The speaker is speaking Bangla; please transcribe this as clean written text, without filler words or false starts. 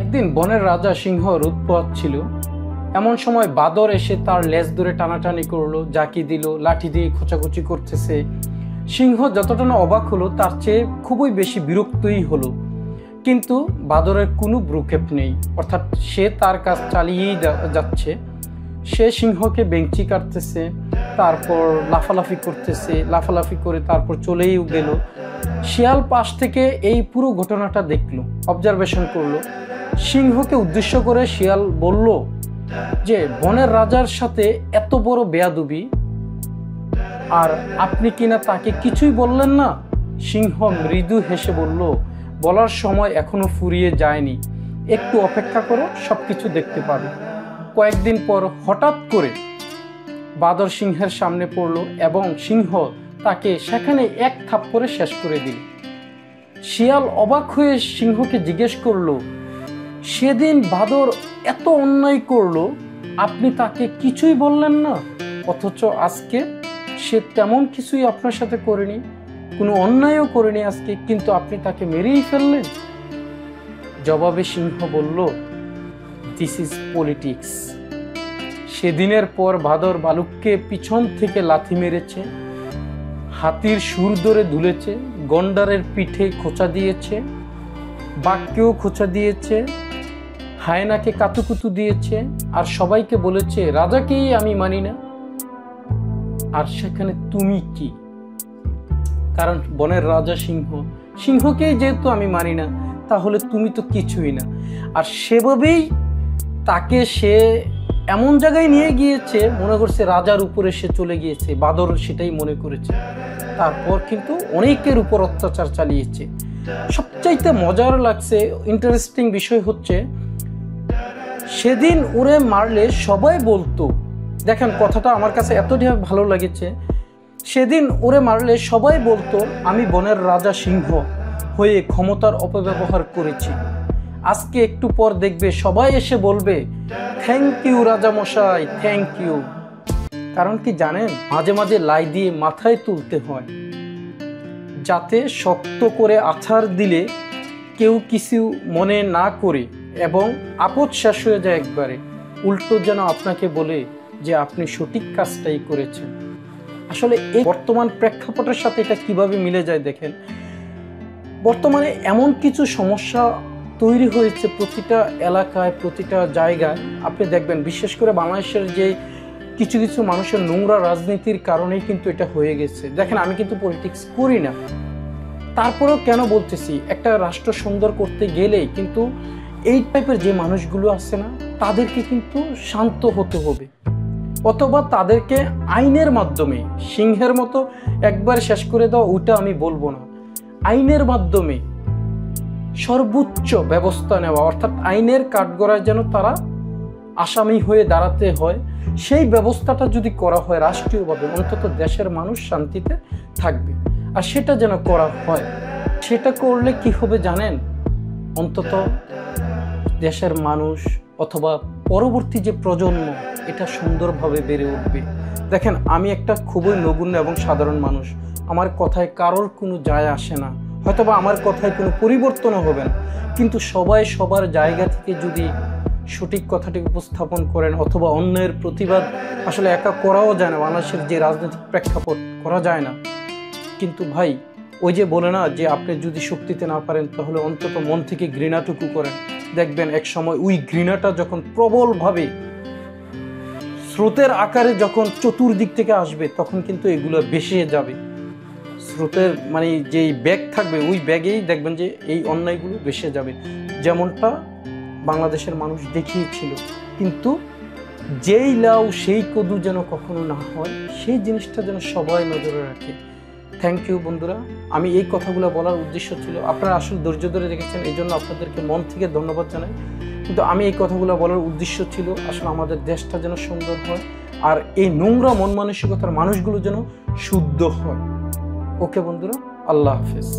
একদিন বনের রাজা সিংহ রোদ পোহাচ্ছিল। এমন সময় বাদর এসে তার লেজ ধরে টানাটানি করলো, জাকি দিল, লাঠি দিয়ে খোঁচাখুচি করতেছে। সিংহ যতটা না অবাক হলো তার চেয়ে খুবই বেশি বিরক্তই হলো। কিন্তু বাদরের কোনো ভ্রুক্ষেপ নেই, অর্থাৎ সে তার কাজ চালিয়েই যাচ্ছে। সে সিংহকে বেঞ্চি কাটতেছে, তারপর লাফালাফি করতেছে, লাফালাফি করে তারপর চলেই গেল। শিয়াল পাশ থেকে এই পুরো ঘটনাটা দেখলো, অবজারভেশন করলো। সিংহকে উদ্দেশ্য করে শিয়াল বলল যে বনের রাজার সাথে এত বড় বেয়াদবি, আর আপনি কিনা তাকে কিছুই বললেন না। সিংহ মৃদু হেসে বলল, বলার সময় এখনো ফুরিয়ে যায়নি, একটু অপেক্ষা করো, সবকিছু দেখতে পাবে। কয়েকদিন পর হঠাৎ করে বাদর সিংহের সামনে পড়লো এবং সিংহ তাকে সেখানে এক থাপ্পড়ে শেষ করে দিল। শিয়াল অবাক হয়ে সিংহকে জিজ্ঞেস করলো, সেদিন বাদর এত অন্যায় করলো, আপনি তাকে কিছুই বললেন না, অথচ আজকে সে তেমন কিছুই আপনার সাথে করেনি, কোনো অন্যায়ও করেনি আজকে, কিন্তু আপনি তাকে মেরেই ফেললেন। জবাবে সিংহ বলল, দিস ইজ পলিটিক্স। সেদিনের পর বাদর ভালুককে পিছন থেকে লাথি মেরেছে, হাতির সুর ধরে দুলেছে, গন্ডারের পিঠে খোঁচা দিয়েছে, বাঘকেও খোঁচা দিয়েছে, হায়নাকে কাতুকুতু দিয়েছে, আর সবাইকে বলেছে রাজাকেই আমি মানি না। আর সেখানে তুমি কি? কারণ বনের রাজা সিংহ, সিংহকেই যেহেতু আমি মানি না, তাহলে তুমি তো কিছুই না। আর সেভাবেই তাকে সে এমন জায়গায় নিয়ে গিয়েছে, মনে করছে রাজার উপরে সে চলে গিয়েছে। বাদর সেটাই মনে করেছে। তারপর কিন্তু অনেকের উপর অত্যাচার চালিয়েছে। সবচাইতে মজার লাগছে, ইন্টারেস্টিং বিষয় হচ্ছে, সেদিন ওরে মারলে সবাই বলতো, দেখেন কথাটা আমার কাছে এতটাই ভালো লেগেছে, সেদিন ওরে মারলে সবাই বলতো আমি বনের রাজা সিংহ হয়ে ক্ষমতার অপব্যবহার করেছি। আজকে একটু পর দেখবে সবাই এসে বলবে থ্যাংক ইউ রাজা মশাই, থ্যাংক ইউ। কারণ কি জানেন, মাঝে মাঝে লাই দিয়ে মাথায় তুলতে হয়, যাতে শক্ত করে আছাড় দিলে কেউ কিছু মনে না করে এবং আপদ শেষ হয়ে যায় একবারে, উল্টো যেন আপনাকে বলে যে আপনি সঠিক কাজটাই করেছেন। আসলে এই বর্তমান প্রেক্ষাপটের সাথে এটা কিভাবে মিলে যায় দেখেন। বর্তমানে এমন কিছু সমস্যা তৈরি হয়েছে প্রতিটা এলাকায়, প্রতিটা জায়গায়। আপনি দেখবেন বিশেষ করে বাংলাদেশের যে কিছু কিছু মানুষের নোংরা রাজনীতির কারণেই কিন্তু এটা হয়ে গেছে। দেখেন আমি কিন্তু পলিটিক্স করি না, তারপরেও কেন বলতেছি, একটা রাষ্ট্র সুন্দর করতে গেলেই কিন্তু এই টাইপের যে মানুষগুলো আছে না, তাদেরকে কিন্তু শান্ত হতে হবে, অথবা তাদেরকে আইনের মাধ্যমে সিংহের মতো একবার শেষ করে দাও, ওইটা আমি বলবো না। আইনের মাধ্যমে সর্বোচ্চ ব্যবস্থা নেওয়া, অর্থাৎ আইনের কাঠগড়ায় যেন তারা আসামি হয়ে দাঁড়াতে হয়, সেই ব্যবস্থাটা যদি করা হয় রাষ্ট্রীয়ভাবে, অন্তত দেশের মানুষ শান্তিতে থাকবে। আর সেটা যেন করা হয়, সেটা করলে কি হবে জানেন, অন্তত দেশের মানুষ অথবা পরবর্তী যে প্রজন্ম এটা সুন্দরভাবে বেড়ে উঠবে। দেখেন আমি একটা খুবই নগণ্য এবং সাধারণ মানুষ, আমার কথায় কারোর কোনো যায় আসে না, হয়তোবা আমার কথায় কোনো পরিবর্তনও হবে না, কিন্তু সবাই সবার জায়গা থেকে যদি সঠিক কথাটি উপস্থাপন করেন, অথবা অন্যের প্রতিবাদ আসলে একা করাও যায় না, বাংলাদেশের যে রাজনৈতিক প্রেক্ষাপট করা যায় না, কিন্তু ভাই ওই যে বলে না যে আপনি যদি শক্তিতে না পারেন তাহলে অন্তত মন থেকে ঘৃণাটুকু করেন, দেখবেন এক সময় ওই ঘৃণাটা যখন প্রবলভাবে স্রোতের আকারে যখন চতুর্দিক থেকে আসবে, তখন কিন্তু এগুলো ভেসে যাবে। স্রোতের মানে যেই ব্যাগ থাকবে ওই ব্যাগেই দেখবেন যে এই অন্যায়গুলো ভেসে যাবে, যেমনটা বাংলাদেশের মানুষ দেখিয়েছিল। কিন্তু যেই লাউ সেই কদু যেন কখনো না হয়, সেই জিনিসটা যেন সবাই নজরে রাখে। থ্যাংক ইউ বন্ধুরা, আমি এই কথাগুলো বলার উদ্দেশ্য ছিল, আপনারা আসলে ধৈর্য ধরে দেখেছেন, এই জন্য আপনাদেরকে মন থেকে ধন্যবাদ জানাই। কিন্তু আমি এই কথাগুলো বলার উদ্দেশ্য ছিল আসলে আমাদের দেশটা যেন সুন্দর হয়, আর এই নোংরা মন মানসিকতার মানুষগুলো যেন শুদ্ধ হয়। ওকে বন্ধুরা, আল্লাহ হাফেজ।